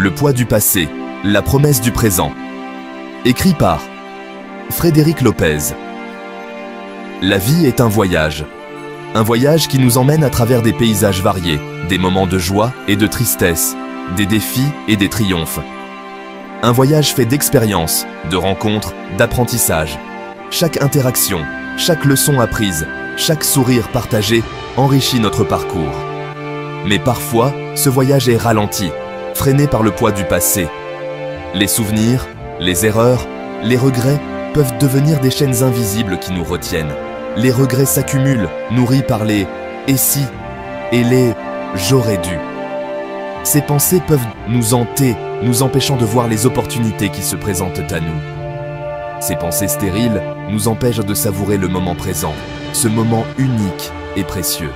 Le poids du passé, la promesse du présent. Écrit par Frédéric Lopez. La vie est un voyage qui nous emmène à travers des paysages variés, des moments de joie et de tristesse, des défis et des triomphes. Un voyage fait d'expériences, de rencontres, d'apprentissage. Chaque interaction, chaque leçon apprise, chaque sourire partagé enrichit notre parcours. Mais parfois, ce voyage est ralenti, freiné par le poids du passé. Les souvenirs, les erreurs, les regrets peuvent devenir des chaînes invisibles qui nous retiennent. Les regrets s'accumulent, nourris par les « et si » et les « j'aurais dû ». Ces pensées peuvent nous hanter, nous empêchant de voir les opportunités qui se présentent à nous. Ces pensées stériles nous empêchent de savourer le moment présent, ce moment unique et précieux.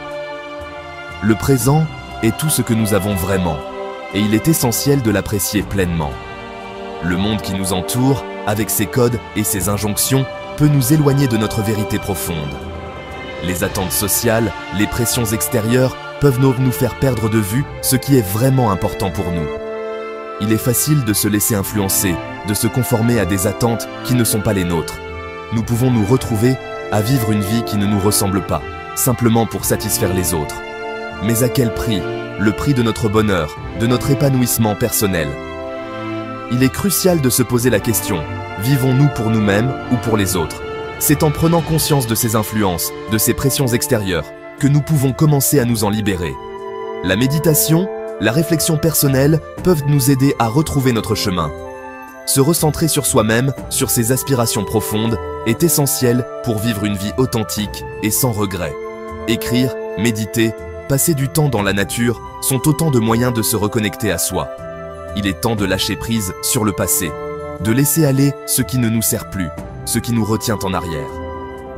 Le présent est tout ce que nous avons vraiment, et il est essentiel de l'apprécier pleinement. Le monde qui nous entoure, avec ses codes et ses injonctions, peut nous éloigner de notre vérité profonde. Les attentes sociales, les pressions extérieures peuvent nous faire perdre de vue ce qui est vraiment important pour nous. Il est facile de se laisser influencer, de se conformer à des attentes qui ne sont pas les nôtres. Nous pouvons nous retrouver à vivre une vie qui ne nous ressemble pas, simplement pour satisfaire les autres. Mais à quel prix? Le prix de notre bonheur, de notre épanouissement personnel. Il est crucial de se poser la question, vivons-nous pour nous-mêmes ou pour les autres? C'est en prenant conscience de ces influences, de ces pressions extérieures, que nous pouvons commencer à nous en libérer. La méditation, la réflexion personnelle peuvent nous aider à retrouver notre chemin. Se recentrer sur soi-même, sur ses aspirations profondes, est essentiel pour vivre une vie authentique et sans regret. Écrire, méditer, passer du temps dans la nature sont autant de moyens de se reconnecter à soi. Il est temps de lâcher prise sur le passé, de laisser aller ce qui ne nous sert plus, ce qui nous retient en arrière,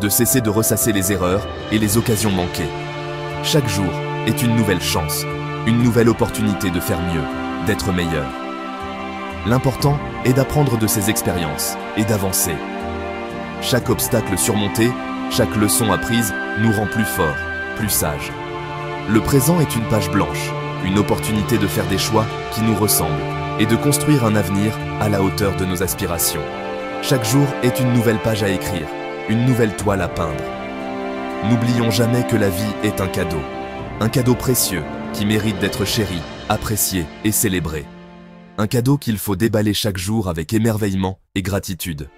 de cesser de ressasser les erreurs et les occasions manquées. Chaque jour est une nouvelle chance, une nouvelle opportunité de faire mieux, d'être meilleur. L'important est d'apprendre de ces expériences et d'avancer. Chaque obstacle surmonté, chaque leçon apprise nous rend plus forts, plus sages. Le présent est une page blanche, une opportunité de faire des choix qui nous ressemblent et de construire un avenir à la hauteur de nos aspirations. Chaque jour est une nouvelle page à écrire, une nouvelle toile à peindre. N'oublions jamais que la vie est un cadeau précieux qui mérite d'être chéri, apprécié et célébré. Un cadeau qu'il faut déballer chaque jour avec émerveillement et gratitude.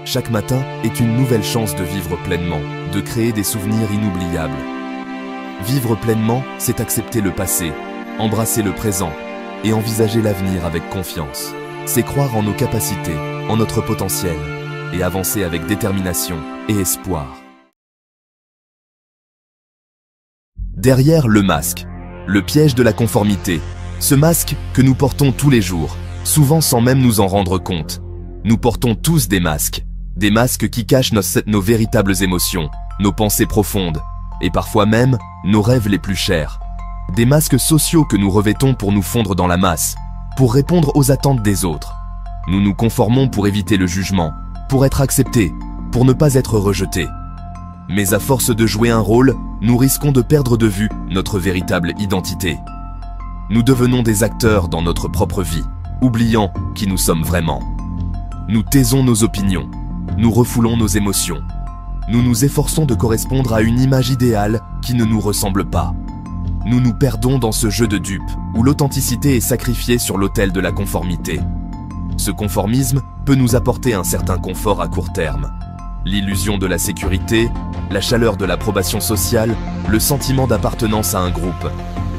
Chaque matin est une nouvelle chance de vivre pleinement, de créer des souvenirs inoubliables. Vivre pleinement, c'est accepter le passé, embrasser le présent et envisager l'avenir avec confiance. C'est croire en nos capacités, en notre potentiel et avancer avec détermination et espoir. Derrière le masque, le piège de la conformité. Ce masque que nous portons tous les jours, souvent sans même nous en rendre compte. Nous portons tous des masques qui cachent nos véritables émotions, nos pensées profondes, et parfois même nos rêves les plus chers. Des masques sociaux que nous revêtons pour nous fondre dans la masse, pour répondre aux attentes des autres. Nous nous conformons pour éviter le jugement, pour être acceptés, pour ne pas être rejetés. Mais à force de jouer un rôle, nous risquons de perdre de vue notre véritable identité. Nous devenons des acteurs dans notre propre vie, oubliant qui nous sommes vraiment. Nous taisons nos opinions, nous refoulons nos émotions. Nous nous efforçons de correspondre à une image idéale qui ne nous ressemble pas. Nous nous perdons dans ce jeu de dupes, où l'authenticité est sacrifiée sur l'autel de la conformité. Ce conformisme peut nous apporter un certain confort à court terme. L'illusion de la sécurité, la chaleur de l'approbation sociale, le sentiment d'appartenance à un groupe.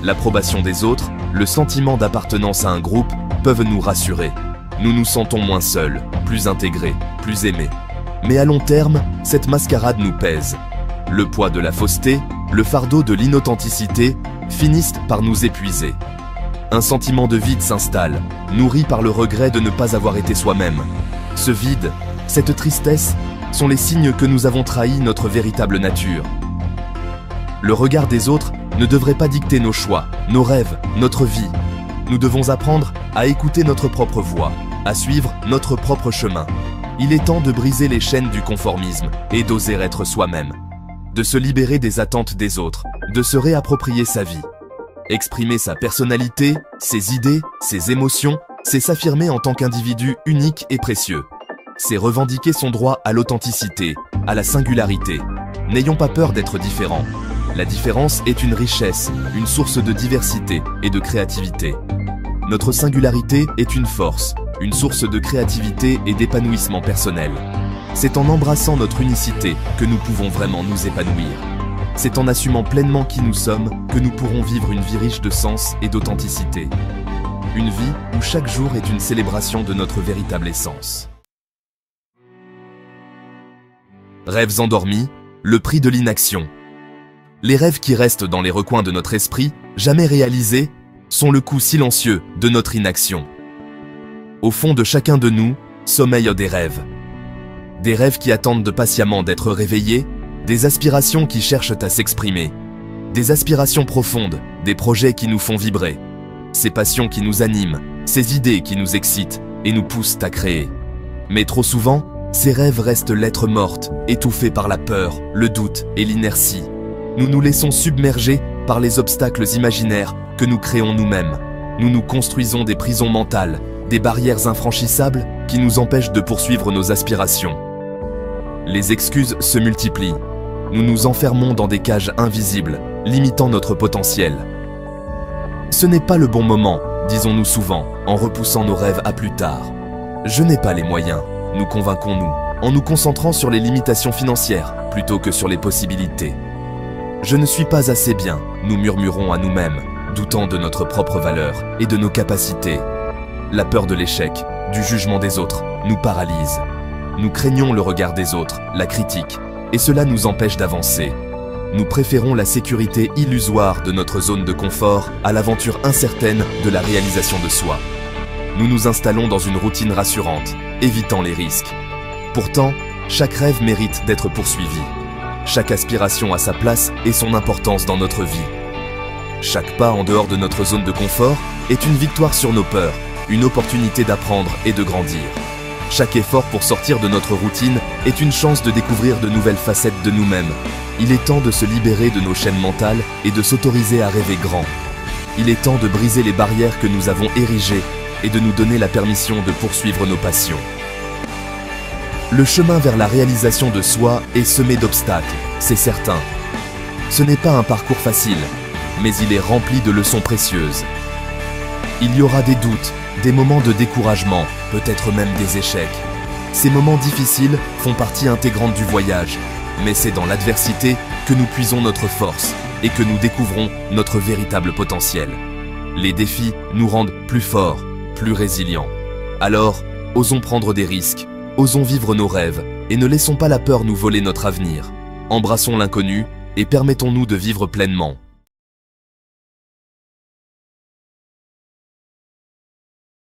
L'approbation des autres, le sentiment d'appartenance à un groupe peuvent nous rassurer. Nous nous sentons moins seuls, plus intégrés, plus aimés. Mais à long terme, cette mascarade nous pèse. Le poids de la fausseté, le fardeau de l'inauthenticité finissent par nous épuiser. Un sentiment de vide s'installe, nourri par le regret de ne pas avoir été soi-même. Ce vide, cette tristesse, sont les signes que nous avons trahi notre véritable nature. Le regard des autres ne devrait pas dicter nos choix, nos rêves, notre vie. Nous devons apprendre à écouter notre propre voix, à suivre notre propre chemin. Il est temps de briser les chaînes du conformisme et d'oser être soi-même, de se libérer des attentes des autres, de se réapproprier sa vie. Exprimer sa personnalité, ses idées, ses émotions, c'est s'affirmer en tant qu'individu unique et précieux. C'est revendiquer son droit à l'authenticité, à la singularité. N'ayons pas peur d'être différents. La différence est une richesse, une source de diversité et de créativité. Notre singularité est une force, une source de créativité et d'épanouissement personnel. C'est en embrassant notre unicité que nous pouvons vraiment nous épanouir. C'est en assumant pleinement qui nous sommes que nous pourrons vivre une vie riche de sens et d'authenticité. Une vie où chaque jour est une célébration de notre véritable essence. Rêves endormis, le prix de l'inaction. Les rêves qui restent dans les recoins de notre esprit, jamais réalisés, sont le coût silencieux de notre inaction. Au fond de chacun de nous, sommeillent des rêves. Des rêves qui attendent patiemment d'être réveillés, des aspirations qui cherchent à s'exprimer, des aspirations profondes, des projets qui nous font vibrer, ces passions qui nous animent, ces idées qui nous excitent et nous poussent à créer. Mais trop souvent, ces rêves restent lettres mortes, étouffés par la peur, le doute et l'inertie. Nous nous laissons submerger par les obstacles imaginaires que nous créons nous-mêmes. Nous nous construisons des prisons mentales, des barrières infranchissables qui nous empêchent de poursuivre nos aspirations. Les excuses se multiplient. Nous nous enfermons dans des cages invisibles, limitant notre potentiel. Ce n'est pas le bon moment, disons-nous souvent, en repoussant nos rêves à plus tard. Je n'ai pas les moyens, nous convainquons-nous, en nous concentrant sur les limitations financières plutôt que sur les possibilités. Je ne suis pas assez bien, nous murmurons à nous-mêmes, doutant de notre propre valeur et de nos capacités. La peur de l'échec, du jugement des autres, nous paralyse. Nous craignons le regard des autres, la critique, et cela nous empêche d'avancer. Nous préférons la sécurité illusoire de notre zone de confort à l'aventure incertaine de la réalisation de soi. Nous nous installons dans une routine rassurante, évitant les risques. Pourtant, chaque rêve mérite d'être poursuivi. Chaque aspiration a sa place et son importance dans notre vie. Chaque pas en dehors de notre zone de confort est une victoire sur nos peurs, une opportunité d'apprendre et de grandir. Chaque effort pour sortir de notre routine est une chance de découvrir de nouvelles facettes de nous-mêmes. Il est temps de se libérer de nos chaînes mentales et de s'autoriser à rêver grand. Il est temps de briser les barrières que nous avons érigées et de nous donner la permission de poursuivre nos passions. Le chemin vers la réalisation de soi est semé d'obstacles, c'est certain. Ce n'est pas un parcours facile, mais il est rempli de leçons précieuses. Il y aura des doutes, des moments de découragement, peut-être même des échecs. Ces moments difficiles font partie intégrante du voyage, mais c'est dans l'adversité que nous puisons notre force et que nous découvrons notre véritable potentiel. Les défis nous rendent plus forts, plus résilients. Alors, osons prendre des risques, osons vivre nos rêves et ne laissons pas la peur nous voler notre avenir. Embrassons l'inconnu et permettons-nous de vivre pleinement.